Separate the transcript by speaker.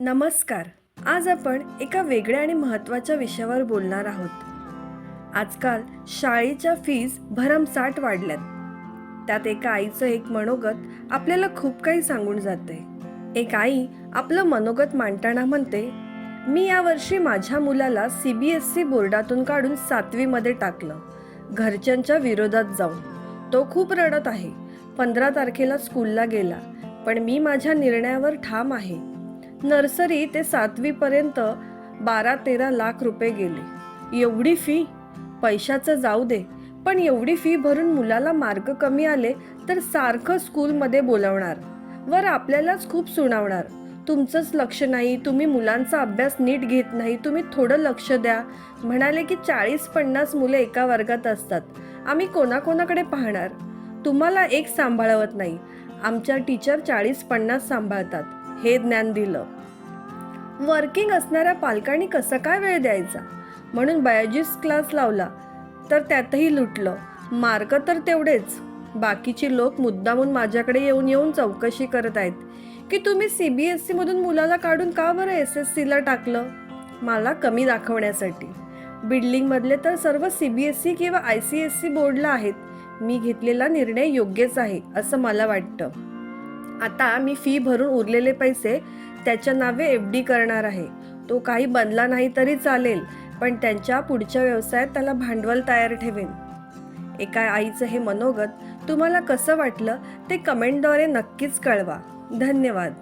Speaker 1: नमस्कार. आज आपण एका वेगळ्या आणि महत्त्वाच्या विषयावर बोलणार आहोत. आजकाल शाळेच्या फीज भरमसाठ वाढल्यात. त्यात एका आईचं एक मनोगत आपल्याला खूप काही सांगून जाते. एक आई आपलं मनोगत मांडताना म्हणते, मी यावर्षी माझ्या मुलाला CBSE बोर्डातून काढून 7वी मध्ये टाकलं, घरच्यांच्या विरोधात जाऊन. तो खूप रडत आहे. 15 तारखेला स्कूलला गेला, पण मी माझ्या निर्णयावर ठाम आहे. नर्सरी ते 7वी पर्यंत 12-13 लाख रुपये गेले. एवढी फी? पैशाचं जाऊ दे, पण एवढी फी भरून मुलाला मार्क कमी आले तर सारखं स्कूलमध्ये बोलवणार, वर आपल्यालाच खूप सुनावणार. तुमचंच लक्ष नाही, तुम्ही मुलांचा अभ्यास नीट घेत नाही, तुम्ही थोडं लक्ष द्या. म्हणाले की 40-50 मुलं एका वर्गात असतात, आम्ही कोणाकोणाकडे पाहणार? तुम्हाला एक सांभाळवत नाही, आमच्या टीचर 40-50 सांभाळतात, हे ज्ञान दिलं. वर्किंग असणाऱ्या पालकांनी कसं काय वेळ द्यायचा? म्हणून बायोलॉजिस्ट क्लास लावला, तर त्यातही लुटलं. मार्क तर तेवढेच. बाकीची लोक मुद्दामून माझ्याकडे येऊन येऊन चौकशी करत आहेत की तुम्ही CBSE मधून मुलाला काढून का बरं SSCला टाकलं? मला कमी दाखवण्यासाठी. बिल्डिंगमधले तर सर्व CBSE किंवा ICSE बोर्डला आहेत. मी घेतलेला निर्णय योग्यच आहे असं मला वाटतं. आता मी फी भरून उरलेले पैसे त्याच्या नावे FD करणार आहे. तो काही बनला नाही तरी चालेल, पण त्यांच्या पुढच्या व्यवसायात त्याला भांडवल तयार ठेवेन. एका आईचं हे मनोगत तुम्हाला कसं वाटलं ते कमेंटद्वारे नक्कीच कळवा. धन्यवाद.